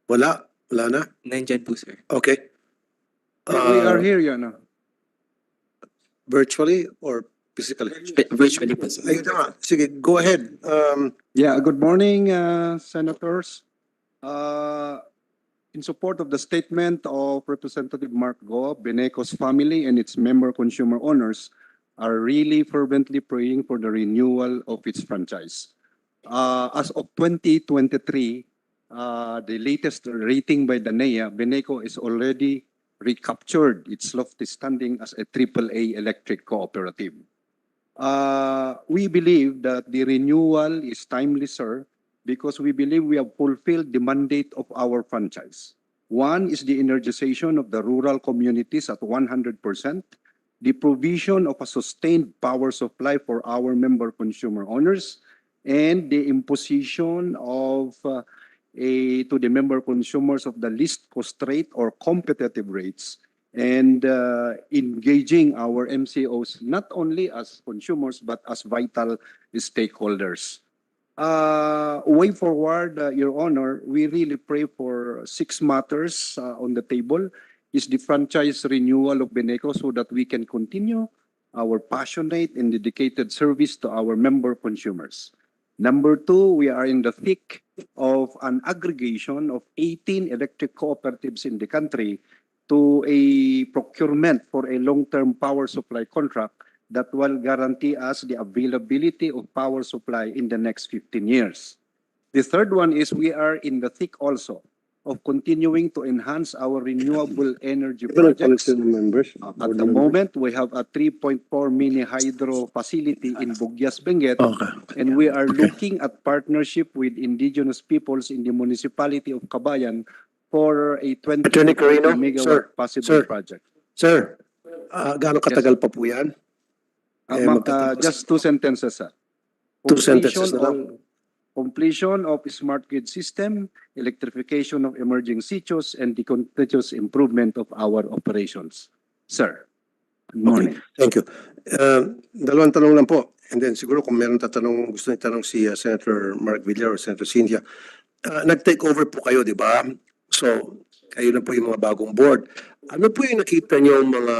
Wala na? Nandyan po, sir. Okay. We are here, Your Honor. Virtually or physically? Virtually po, sir. Ayun na. Sige, go ahead. Yeah, good morning, Senators. In support of the statement of Representative Mark Go, Bineco's family and its member consumer owners are really fervently praying for the renewal of its franchise. As of 2023, the latest rating by the NEA, Bineco is already recaptured its lofty standing as a AAA electric cooperative. We believe that the renewal is timely, sir, because we believe we have fulfilled the mandate of our franchise. One is the energization of the rural communities at 100%, the provision of a sustained power supply for our member consumer owners, and the imposition of to the member consumers of the least cost rate or competitive rates, and engaging our MCOs not only as consumers but as vital stakeholders. Way forward, Your Honor, we really pray for 6 matters on the table. Is the franchise renewal of Bineco so that we can continue our passionate and dedicated service to our member consumers. Number 2, we are in the thick of an aggregation of 18 electric cooperatives in the country to a procurement for a long-term power supply contract that will guarantee us the availability of power supply in the next 15 years. The third one is we are in the thick also of continuing to enhance our renewable energy projects. At the moment, we have a 3.4 mini hydro facility in Bugyas, Benguet, and we are looking at partnership with indigenous peoples in the municipality of Cabayan for a 20 megawatt possible project. Sir, gaano katagal pa po yan? Just 2 sentences, sir. Two sentences na lang. Completion of smart grid system, electrification of emerging sitios, and the continuous improvement of our operations. Sir, good morning. Thank you. Dalawang tanong lang po. And then siguro kung meron gusto itanong si Senator Mark Villar or Senator Cynthia. Nag-take over po kayo, di ba? So, kayo na po yung mga bagong board. Ano po yung nakita niyo mga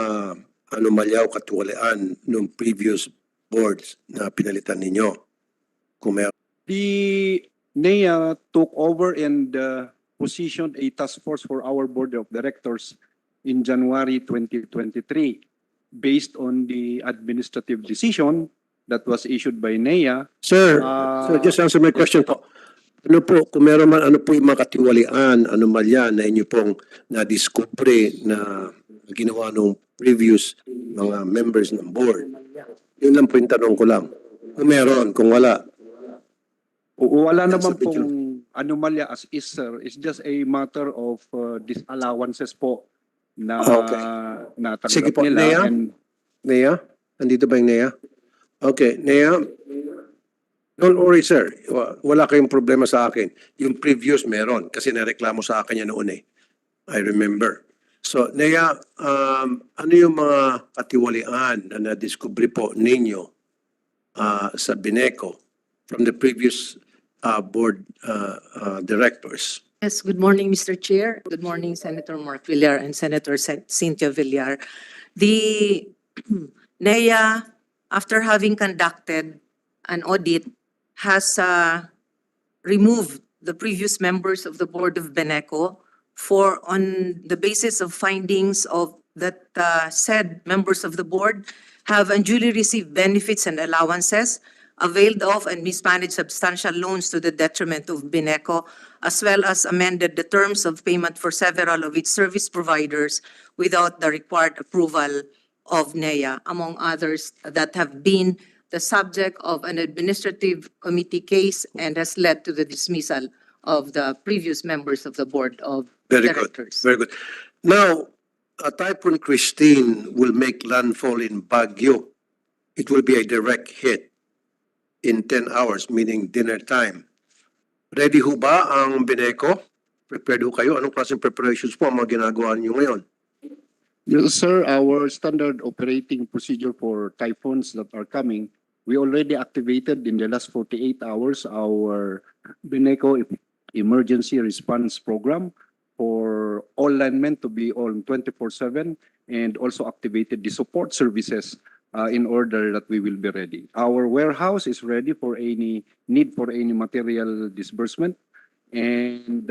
anomalya o katuwalian ng previous boards na pinalitan ninyo? Kung may The NEA took over and positioned a task force for our board of directors in January 2023. based on the administrative decision that was issued by NEA. Sir, Ah, just answer my question po. Ano po, kung meron man, ano po yung mga katiwalian, anomalya na inyo pong na-discovery na ginawa nung previous mga members ng board? Yun lang po yung tanong ko lang. Kung meron, kung wala. Wala naman Sabi pong anomalya as is, sir. It's just a matter of disallowances po na Okay. natanggap Sige po, nila. Nea? And Nea? Nandito ba yung Nea? Okay, Nea? Don't worry, sir. Wala kayong problema sa akin. Yung previous meron kasi nareklamo sa akin yan noon eh. I remember. So, Nea, ano yung mga katiwalian na na-discovery po ninyo sa Bineco from the previous board directors? Yes, good morning, Mr. Chair. Good morning, Senator Mark Villar and Senator Cynthia Villar. The NEA, after having conducted an audit, has removed the previous members of the board of Bineco on the basis of findings of that said members of the board have unduly received benefits and allowances, availed of and mismanaged substantial loans to the detriment of Bineco, as well as amended the terms of payment for several of its service providers without the required approval of NEA, among others that have been the subject of an administrative committee case and has led to the dismissal of the previous members of the board of Very good. directors. Very good. Now, Typhoon Christine will make landfall in Baguio. It will be a direct hit in 10 hours, meaning dinner time. Ready ho ba ang Bineco? Prepared ho kayo? Anong klaseng preparations po ang mga ginagawa niyo ngayon? yes, sir, our standard operating procedure for typhoons that are coming, we already activated in the last 48 hours our Bineco emergency response program for all linemen to be on 24/7 and also activated the support services in order that we will be ready. Our warehouse is ready for any need for any material disbursement. And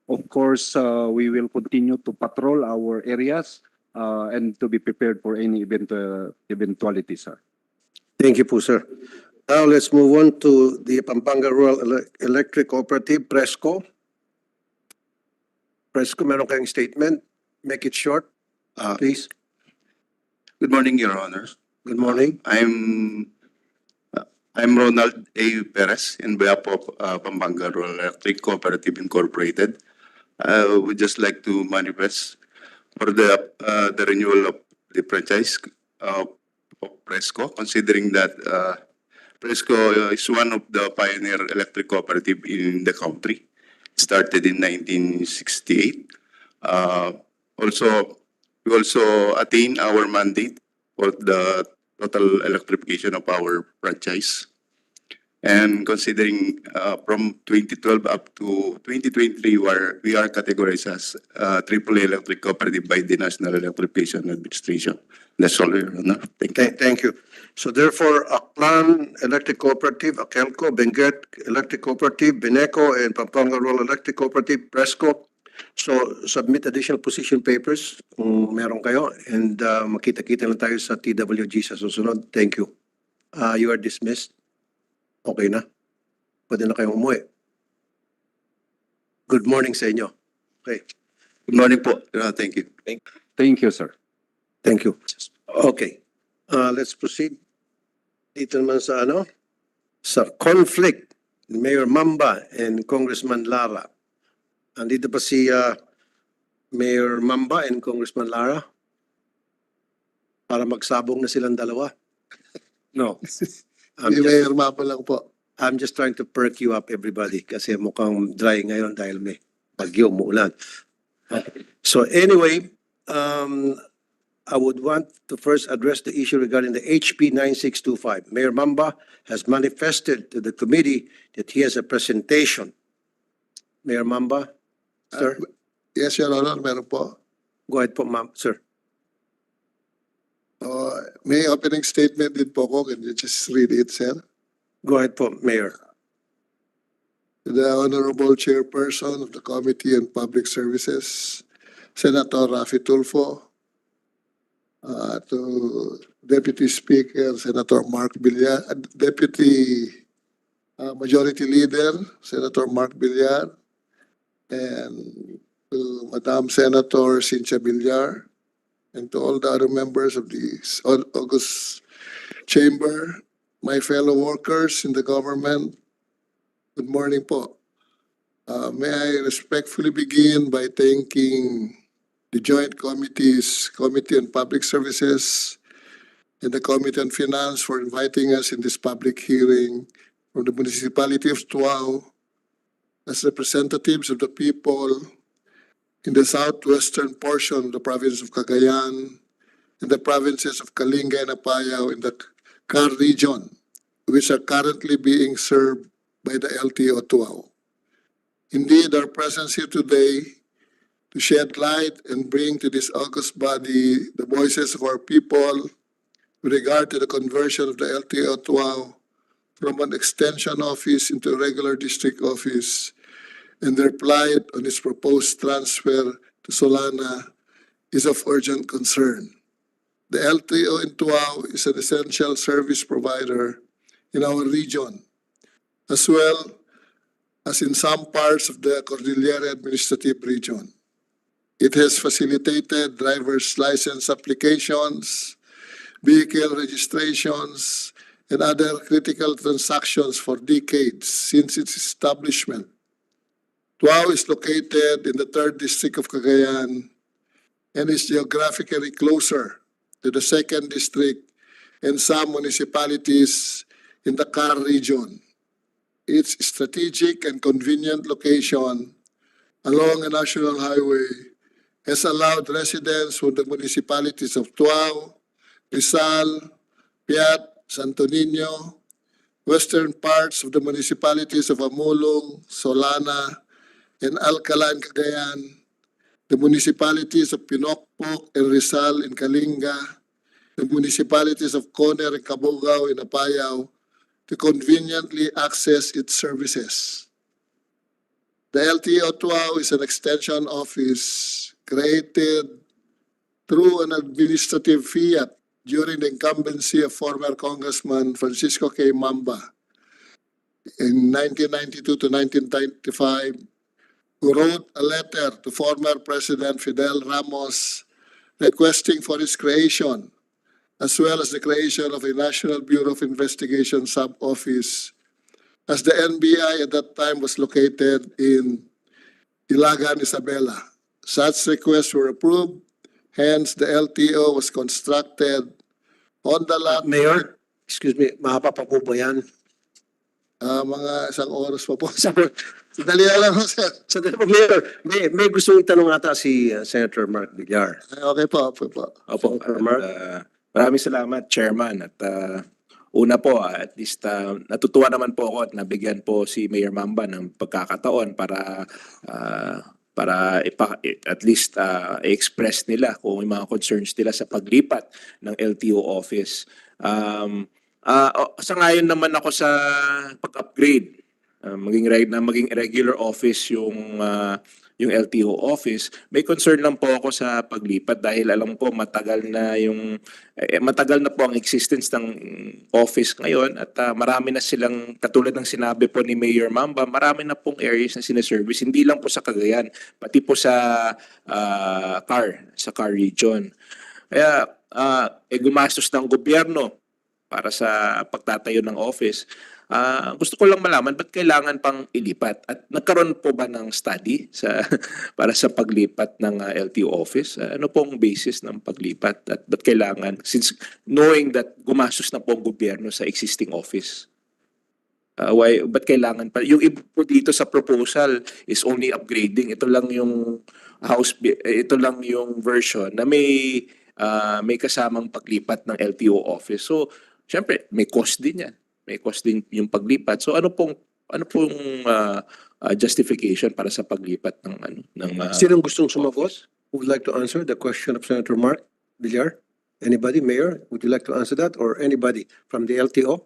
of course, we will continue to patrol our areas and to be prepared for any eventuality, sir. Thank you po, sir. Now, let's move on to the Pampanga Rural Electric Cooperative, Presco. Presco, meron kayong statement? Make it short, please. Good morning, Your Honors. Good morning. I'm Ronald A. Perez in behalf of Pampanga Rural Electric Cooperative Incorporated. I would just like to manifest for the renewal of the franchise of Presco, considering that Presco is one of the pioneer electric cooperative in the country. It started in 1968. We also attain our mandate for the total electrification of our franchise. And considering from 2012 up to 2023, where we are categorized as AAA electric cooperative by the National Electrification Administration. That's all, Your Honor. Thank you. Thank you. So therefore, Aklan Electric Cooperative, Akelco, Benguet Electric Cooperative, Bineco, and Pampanga Rural Electric Cooperative, Presco. So submit additional position papers kung meron kayo and makita-kita lang tayo sa TWG sa susunod. Thank you. You are dismissed. Okay na? Pwede na kayong umuwi. Good morning sa inyo. Okay. Good morning po. Thank you. Thank you, sir. Thank you. Okay. Let's proceed. Dito naman sa sa conflict, Mayor Mamba and Congressman Lara. Andito pa si Mayor Mamba and Congressman Lara para magsabong na silang dalawa. No. I'm Si just, Mayor Mapa lang po. I'm just trying to perk you up, everybody, kasi mukhang dry ngayon dahil may bagyo, umuulan. So anyway, I would want to first address the issue regarding the HP 9625. Mayor Mamba has manifested to the committee that he has a presentation. Mayor Mamba, sir, Yes, Your Honor, meron po. go ahead po, ma'am, sir. May opening statement din po ko. Can you just read it, sir? Go ahead po, Mayor. The Honorable Chairperson of the Committee on Public Services, Senator Raffy Tulfo, to Deputy Speaker Senator Mark Villar, Deputy Majority Leader Senator Mark Villar, and to Madam Senator Cynthia Villar, and to all the other members of the August Chamber, my fellow workers in the government, good morning po. May I respectfully begin by thanking the Joint Committees, Committee on Public Services and the Committee on Finance for inviting us in this public hearing from the municipality of Tuao as representatives of the people in the southwestern portion of the province of Cagayan and the provinces of Kalinga and Apayao in the CAR region, which are currently being served by the LTO Tuao. Indeed, our presence here today to shed light and bring to this august body the voices of our people with regard to the conversion of the LTO Tuao from an extension office into a regular district office and their plight on its proposed transfer to Solana is of urgent concern. The LTO in Tuao is an essential service provider in our region, as well as in some parts of the Cordillera Administrative Region. It has facilitated driver's license applications, vehicle registrations, and other critical transactions for decades since its establishment. Tuao is located in the 3rd District of Cagayan and is geographically closer to the 2nd District and some municipalities in the CAR region. Its strategic and convenient location along a national highway has allowed residents from the municipalities of Tuao, Rizal, Piat, Santo Niño, western parts of the municipalities of Amulong, Solana, and Alcala in Cagayan, the municipalities of Pinokpok and Rizal in Kalinga, the municipalities of Coner and Cabugao in Apayao, to conveniently access its services. The LTO Tuao is an extension office created through an administrative fiat during the incumbency of former Congressman Francisco K. Mamba in 1992 to 1995, who wrote a letter to former President Fidel Ramos requesting for its creation, as well as the creation of a National Bureau of Investigation sub-office, as the NBI at that time was located in Ilagan, Isabela. Such requests were approved, hence the LTO was constructed on the lot. Mayor, excuse me, mahaba pa po ba yan? Mga isang oras pa po. Sandali lang ho, sir. Sandali po, Mayor. May gusto itanong ata si Senator Mark Villar. Okay po, okay po. Opo, Senator Mark. maraming salamat, Chairman. At una po, at least natutuwa naman po ako at nabigyan po si Mayor Mamba ng pagkakataon para at least i-express nila kung may mga concerns nila sa paglipat ng LTO office. Sa ngayon naman ako sa pag-upgrade, maging regular office yung LTO office. May concern lang po ako sa paglipat dahil alam ko matagal na po ang existence ng office ngayon at marami na silang, katulad ng sinabi po ni Mayor Mamba, marami na pong areas na sinaservice, hindi lang po sa Cagayan, pati po sa CAR region. Kaya gumastos ng gobyerno para sa pagtatayo ng office. Gusto ko lang malaman, ba't kailangan pang ilipat? At nagkaroon po ba ng study para sa paglipat ng LTO office? Ano pong basis ng paglipat? At ba't kailangan? Since knowing that gumastos na po ang gobyerno sa existing office. Ba't kailangan pa? Yung iba po dito sa proposal is only upgrading. Ito lang yung ito lang yung version na may kasamang paglipat ng LTO office. So, syempre, may cost din yan. May cost din yung paglipat. So ano pong justification para sa paglipat ng Sinong gustong sumagot? Who would like to answer the question of Senator Mark Villar? Anybody, Mayor? Would you like to answer that? Or anybody from the LTO?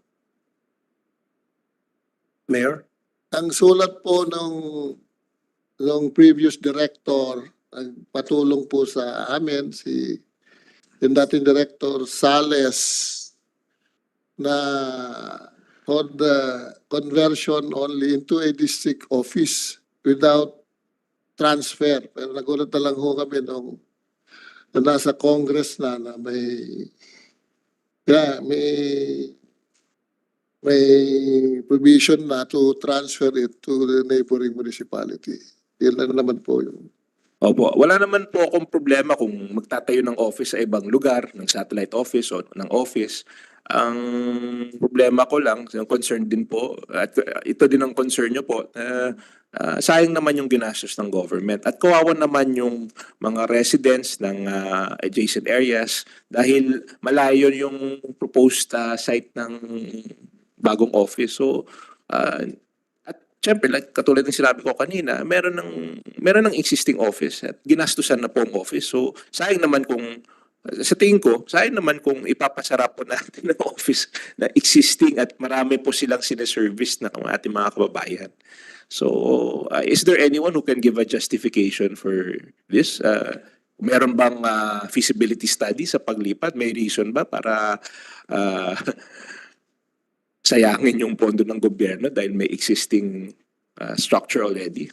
Mayor? Ang sulat po ng previous director, patulong po sa amin, si yung dating Director Sales na for the conversion only into a district office without transfer. Pero nagulat na lang ho kami nung na nasa Congress na may provision na to transfer it to the neighboring municipality. Yan lang naman po yung Opo, wala naman po akong problema kung magtatayo ng office sa ibang lugar, ng satellite office o ng office. Ang problema ko lang, yung concern din po, at ito din ang concern nyo po, sayang naman yung ginastos ng government. At kawawa naman yung mga residents ng adjacent areas dahil malayo yung proposed site ng bagong office. So, siyempre, like, katulad ng sinabi ko kanina, meron ng existing office at ginastusan na po ang office. So, sayang naman kung, sa tingin ko, sayang naman kung ipapasara po natin ang office na existing at marami po silang sineservice na ating mga kababayan. So, is there anyone who can give a justification for this? Meron bang feasibility study sa paglipat? May reason ba para sayangin yung pondo ng gobyerno dahil may existing structure already?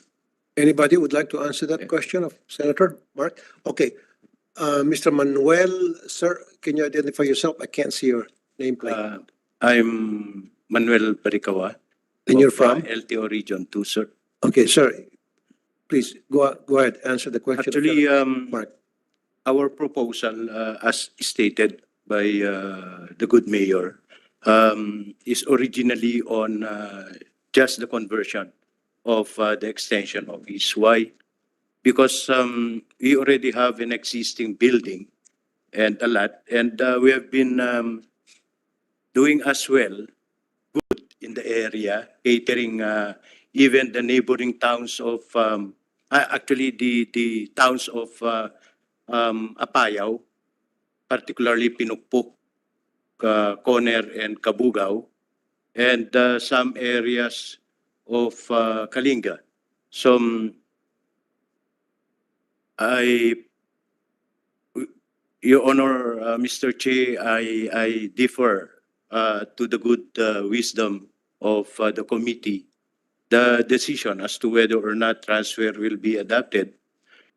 Anybody would like to answer that question of Senator Mark? Okay. Mr. Manuel, sir, can you identify yourself? I can't see your nameplate. I'm Manuel Pericawa. And you're from? LTO Region 2, sir. Okay, sir. Please go ahead, answer the question. Actually, Mark. our proposal, as stated by the good mayor, is originally on just the conversion of the extension office. Why? Because we already have an existing building and a lot, and we have been doing as well good in the area, catering even the neighboring towns of, actually the towns of Apayao, particularly Pinukpok, Coner and Kabugao, and some areas of Kalinga. So Your Honor, Mr. Che, I differ to the good wisdom of the committee, the decision as to whether or not transfer will be adopted.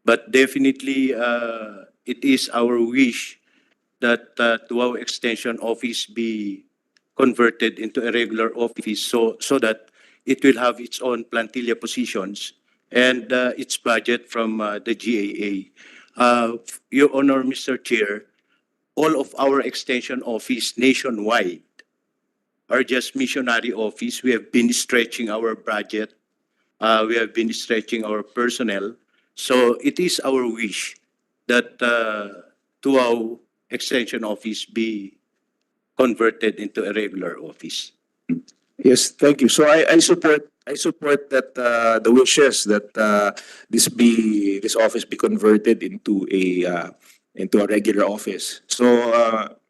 But definitely, it is our wish that Tuaw Extension Office be converted into a regular office so that it will have its own plantilla positions and its budget from the GAA. Your Honor, Mr. Chair, all of our extension office nationwide are just missionary office. We have been stretching our budget. We have been stretching our personnel. So it is our wish that Tuaw Extension Office be converted into a regular office. Yes, thank you. So I support that the wishes that this office be converted into a regular office. So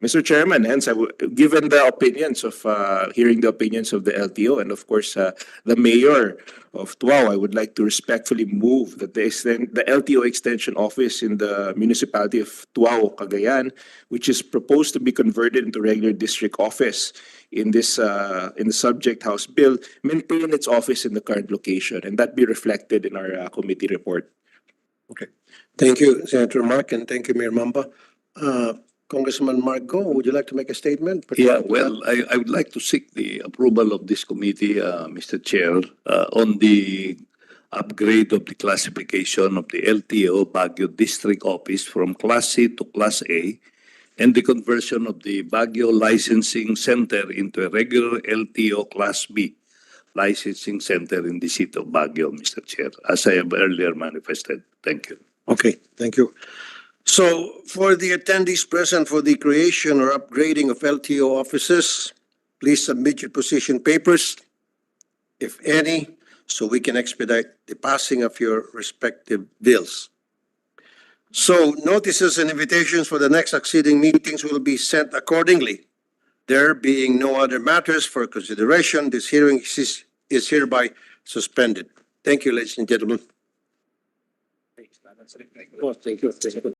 Mr. Chairman, hence given the opinions of hearing the opinions of the LTO and of course the mayor of Tuaw, I would like to respectfully move that the LTO extension office in the municipality of Tuaw, Cagayan, which is proposed to be converted into regular district office in the subject House bill, maintain its office in the current location, and that be reflected in our committee report. Okay. Thank you, Senator Mark, and thank you, Mayor Mamba. Congressman Mark Go, would you like to make a statement? Yeah, well, I would like to seek the approval of this committee, Mr. Chair, on the upgrade of the classification of the LTO Baguio District Office from Class C to Class A, and the conversion of the Baguio Licensing Center into a regular LTO Class B licensing center in the city of Baguio, Mr. Chair, as I have earlier manifested. Thank you. Okay, thank you. So for the attendees present for the creation or upgrading of LTO offices, please submit your position papers, if any, so we can expedite the passing of your respective bills. So notices and invitations for the next succeeding meetings will be sent accordingly. There being no other matters for consideration, this hearing is hereby suspended. Thank you, ladies and gentlemen. Thank you.